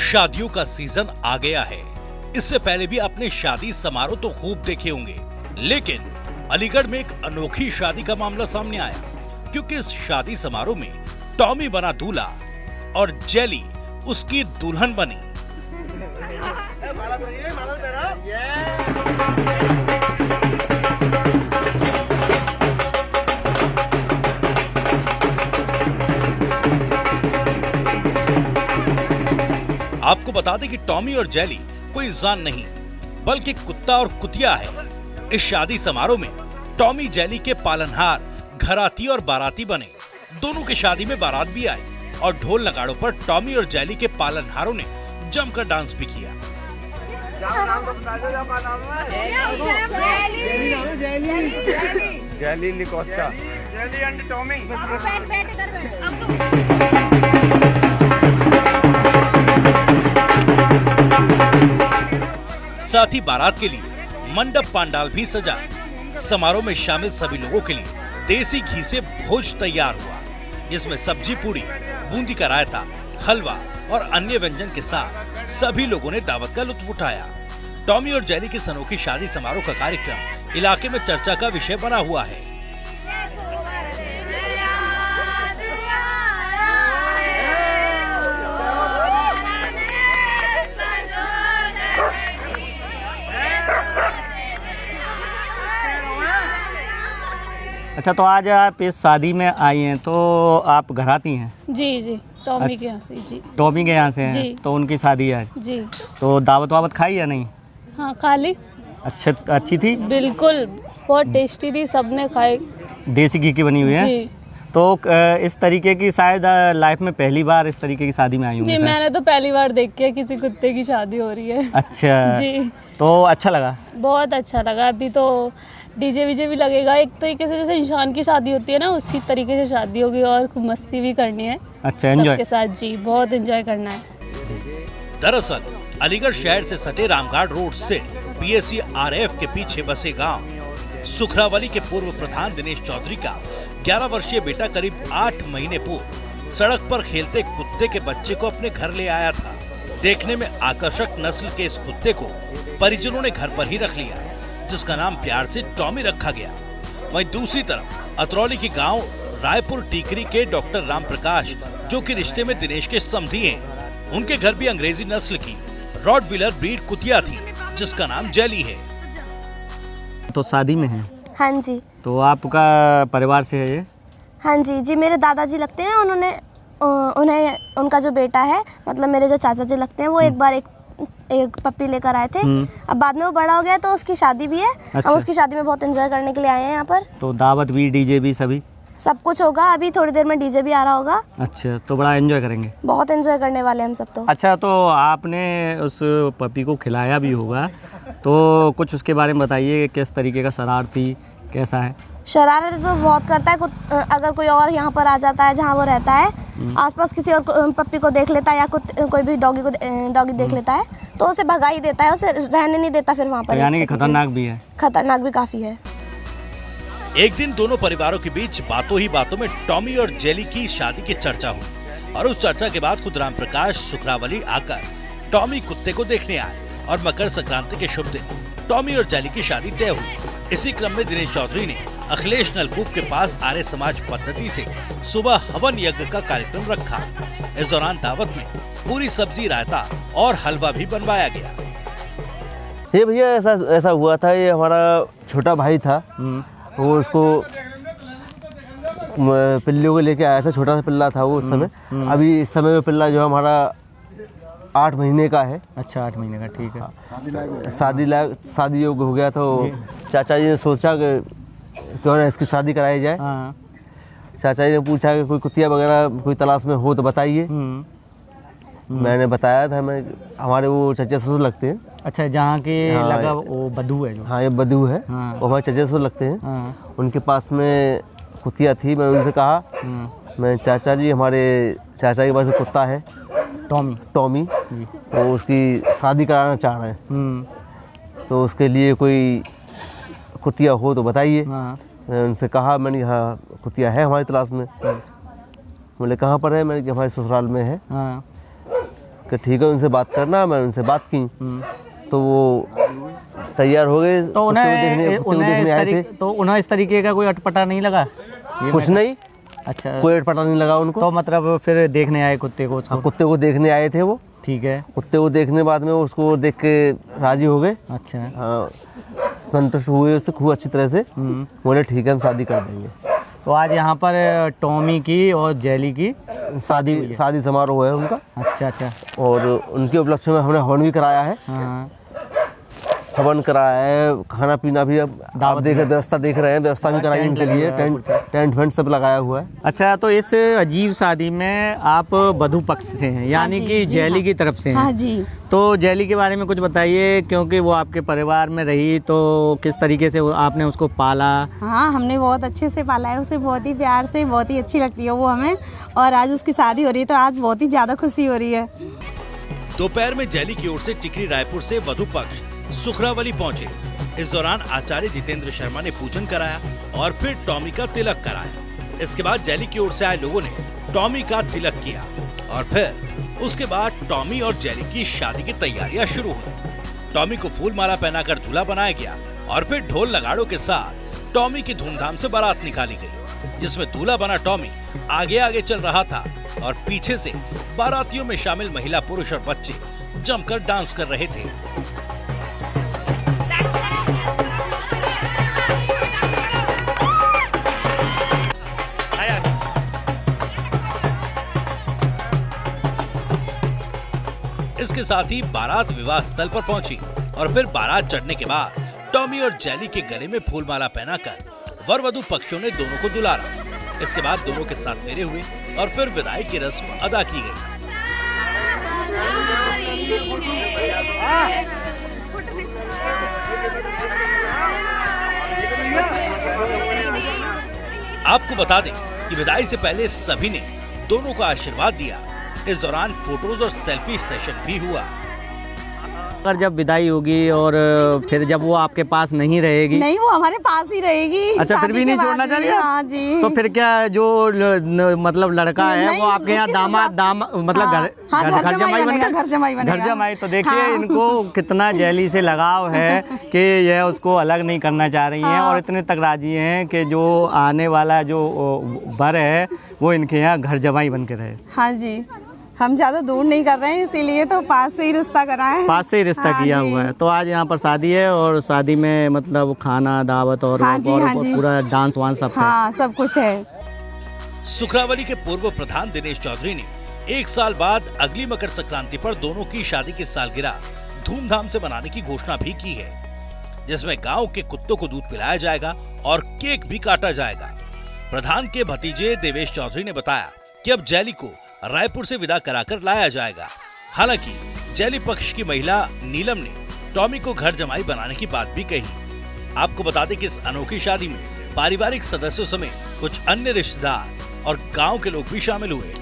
शादियों का सीजन आ गया है। इससे पहले भी अपने शादी समारोह तो खूब देखे होंगे, लेकिन अलीगढ़ में एक अनोखी शादी का मामला सामने आया, क्योंकि इस शादी समारोह में टॉमी बना दूल्हा और जेली उसकी दुल्हन बनी। आपको बता दें कि टॉमी और जेली कोई इंसान नहीं बल्कि कुत्ता और कुतिया है। इस शादी समारोह में टॉमी जेली के पालनहार, घराती और बाराती बने। दोनों की शादी में बारात भी आई और ढोल नगाड़ों पर टॉमी और जेली के पालनहारों ने जमकर डांस भी किया। जेली लिकोस्टा, जेली एंड टॉमी। साथ ही बारात के लिए मंडप पांडाल भी सजा। समारोह में शामिल सभी लोगों के लिए देसी घी से भोज तैयार हुआ, जिसमें सब्जी पूड़ी, बूंदी का रायता, हलवा और अन्य व्यंजन के साथ सभी लोगों ने दावत का लुत्फ उठाया। टॉमी और जेली के अनोखी शादी समारोह का कार्यक्रम इलाके में चर्चा का विषय बना हुआ है। अच्छा, तो आज आप इस शादी में आई हैं, तो आप घराती हैं? जी, टॉमी के यहाँ से। जी, टॉमी के यहाँ से हैं? जी। तो उनकी शादी है आज। जी। तो दावत वावत खाई या नहीं? हाँ, खा ली। अच्छी थी? बिल्कुल, बहुत टेस्टी थी, सबने खाई। देसी घी की बनी हुई है? जी। तो इस तरीके की शायद लाइफ में पहली बार इस तरीके की शादी में आई हूँ? जी, मैंने तो पहली बार देख के किसी कुत्ते की शादी हो रही है। अच्छा जी। तो अच्छा लगा? बहुत अच्छा लगा। अभी तो डीजे वीजे भी लगेगा, एक तरीके से जैसे इंसान की शादी होती है ना, उसी तरीके से शादी होगी और खूब मस्ती भी करनी है। अच्छा, एंजॉय के साथ। जी, बहुत एंजॉय करना है। दरअसल अलीगढ़ शहर से सटे रामघाट रोड से पीएसी आरएफ के पीछे बसे गांव सुखरावली के पूर्व प्रधान दिनेश चौधरी का 11 वर्षीय बेटा करीब 8 महीने पूर्व सड़क पर खेलते कुत्ते के बच्चे को अपने घर ले आया था। देखने में आकर्षक नस्ल के इस कुत्ते को परिजनों ने घर पर ही रख लिया, जिसका नाम प्यार से टॉमी रखा गया। वहीं दूसरी तरफ अतरौली के गांव रायपुर टीकरी के डॉक्टर राम प्रकाश, जो कि रिश्ते में दिनेश के समधी हैं, उनके घर भी अंग्रेजी नस्ल की रॉटवीलर ब्रीड कुतिया थी, जिसका नाम जेली है। तो शादी में है? हाँ जी। तो आपका परिवार से है ये? हाँ जी, मेरे दादाजी लगते हैं। उनका जो बेटा है, मतलब मेरे जो चाचा जी लगते हैं, वो एक बार एक पप्पी लेकर आए थे। अब बाद में वो बड़ा हो गया तो उसकी शादी भी है। अच्छा। हम उसकी शादी में बहुत एंजॉय करने के लिए आए हैं यहाँ पर। तो दावत भी, डीजे भी, सभी सब कुछ होगा। अभी थोड़ी देर में डीजे भी आ रहा होगा। अच्छा, तो बड़ा एंजॉय करेंगे? बहुत एंजॉय करने वाले हम सब तो। अच्छा, तो आपने उस पपी को खिलाया भी होगा, तो कुछ उसके बारे में बताइए, किस तरीके का शरारती, कैसा है? शरारत तो बहुत करता है। अगर कोई और यहाँ पर आ जाता है जहाँ वो रहता है, आसपास किसी और पप्पी को देख लेता है या कोई भी डॉगी देख लेता है, तो उसे भगा ही देता है, उसे रहने नहीं देता फिर वहाँ पर। यानी कि खतरनाक भी है? खतरनाक भी काफी है। एक दिन दोनों परिवारों के बीच बातों ही बातों में टॉमी और जेली की शादी की चर्चा हुई, और उस चर्चा के बाद खुद राम प्रकाश सुखरावली आकर टॉमी कुत्ते को देखने आए और मकर संक्रांति के शुभ दिन टॉमी और जेली की शादी तय हुई। इसी क्रम में दिनेश चौधरी ने अखिलेश नलकूप के पास आर्य समाज पद्धति से सुबह हवन यज्ञ का कार्यक्रम रखा। इस दौरान दावत में पूरी सब्जी, रायता और हलवा भी बनवाया गया। ये भैया ऐसा हुआ था, ये हमारा छोटा भाई था, वो उसको पिल्लियों को लेके आया था। छोटा सा पिल्ला था वो उस समय। अभी इस समय में पिल्ला जो हमारा 8 महीने का है। अच्छा, 8 महीने का, ठीक है। शादी योग्य हो गया, तो चाचा जी ने सोचा कि क्यों ना इसकी शादी कराई जाए। हाँ। चाचा जी ने पूछा कि कोई कुतिया वगैरह कोई तलाश में हो तो बताइए। मैंने बताया था, हमारे वो चचा ससुर लगते हैं। अच्छा, जहाँ के लगा वो बधू है जो? हाँ, ये बधू है। हाँ। वो हमारे चचा ससुर लगते हैं। हाँ। उनके पास में कुतिया थी। मैं उनसे कहा, मैं चाचा जी, हमारे चाचा के पास में कुत्ता है टॉमी, तो उसकी शादी कराना चाह रहे हैं, तो उसके लिए कोई कुतिया हो तो बताइए। मैं उनसे कहा, मैंने हाँ कुतिया है हमारी तलाश में। बोले कहाँ पर है? मैंने कि हमारे ससुराल में है। कि ठीक है उनसे बात करना। मैं उनसे बात की तो वो तैयार हो गए। तो कुत्ते को देखने आए थे। तो उन्हें इस तरीके का कोई अटपटा नहीं लगा? कुछ नहीं, अच्छा, कोई अटपटा नहीं लगा उनको। तो मतलब फिर देखने आए कुत्ते को उसको? हाँ, कुत्ते को देखने आए थे वो। ठीक है। कुत्ते को देखने बाद में उसको देख के राजी हो गए। अच्छा। हाँ, संतुष्ट हुए उससे खूब अच्छी तरह से। बोले ठीक है हम शादी कर देंगे। तो आज यहाँ पर टॉमी की और जेली की शादी समारोह है उनका। अच्छा अच्छा। और उनके उपलक्ष्य में हमने हवन भी कराया है। हाँ, हवन कराया है, खाना पीना भी अब आप व्यवस्था देख रहे हैं, व्यवस्था भी कराई उनके लिए। टेंट वेंट सब लगाया हुआ है। अच्छा, तो इस अजीब शादी में आप वधू पक्ष से हैं, यानी कि जेली की तरफ से हैं। हाँ जी। तो जेली के बारे में कुछ बताइए, क्योंकि वो आपके परिवार में रही, तो किस तरीके से आपने उसको पाला? हाँ, हमने बहुत अच्छे से पाला है उसे, बहुत ही प्यार से, बहुत ही अच्छी लगती है वो हमें। और आज उसकी शादी हो रही है तो आज बहुत ही ज़्यादा खुशी हो रही है। दोपहर में जेली की ओर से टिकरी रायपुर से वधू पक्ष सुखरावली पहुंचे। इस दौरान आचार्य जितेंद्र शर्मा ने पूजन कराया और फिर टॉमी का तिलक कराया। इसके बाद जेली की ओर से आए लोगों ने टॉमी का तिलक किया और फिर उसके बाद टॉमी और जेली की शादी की तैयारियां शुरू हुई। टॉमी को फूल माला पहनाकर दूल्हा बनाया गया और फिर ढोल लगाड़ों के साथ टॉमी की धूमधाम से बारात निकाली गई, जिसमें दूल्हा बना टॉमी आगे आगे चल रहा था और पीछे से बारातियों में शामिल महिला, पुरुष और बच्चे जमकर डांस कर रहे थे। इसके साथ ही बारात विवाह स्थल पर पहुंची और फिर बारात चढ़ने के बाद टॉमी और जेली के गले में फूलमाला पहनाकर वर वधू पक्षों ने दोनों को दुलारा। इसके बाद दोनों के साथ फेरे हुए और फिर विदाई की रस्म अदा की गई। आपको बता दें कि विदाई से पहले सभी ने दोनों को आशीर्वाद दिया। इस दौरान फोटोज और सेल्फी सेशन भी हुआ। अगर जब विदाई होगी और फिर जब वो आपके पास नहीं रहेगी? नहीं, वो हमारे पास ही रहेगी। अच्छा, फिर भी नहीं छोड़ना चाहिए? हाँ जी। तो फिर क्या जो मतलब लड़का है वो आपके यहाँ दाम मतलब घर जमाई बनेगा? घर जमाई। तो देखिए इनको कितना जेली से लगाव है कि यह उसको अलग नहीं करना चाह रही हैं और इतने तक राजी हैं कि जो आने वाला जो वर है वो इनके यहाँ घर जमाई बन के रहे। हाँ जी, हम ज़्यादा दूर नहीं कर रहे हैं, इसीलिए तो पास से ही रिश्ता कराए हैं। पास से ही रिश्ता किया हुआ है। तो आज यहाँ पर शादी है और शादी में मतलब खाना, दावत और पूरा डांस वांस सब। हाँ, सब कुछ है। सुखरावली के पूर्व प्रधान दिनेश चौधरी ने 1 साल बाद अगली मकर संक्रांति पर दोनों की शादी की सालगिरह धूमधाम से मनाने की घोषणा भी की है, जिसमें गाँव के कुत्तों को दूध पिलाया जाएगा और केक भी काटा जाएगा। प्रधान के भतीजे देवेश चौधरी ने बताया कि अब जेली को रायपुर से विदा कराकर लाया जाएगा। हालांकि जेली पक्ष की महिला नीलम ने टॉमी को घर जमाई बनाने की बात भी कही। आपको बता दें कि इस अनोखी शादी में पारिवारिक सदस्यों समेत कुछ अन्य रिश्तेदार और गांव के लोग भी शामिल हुए।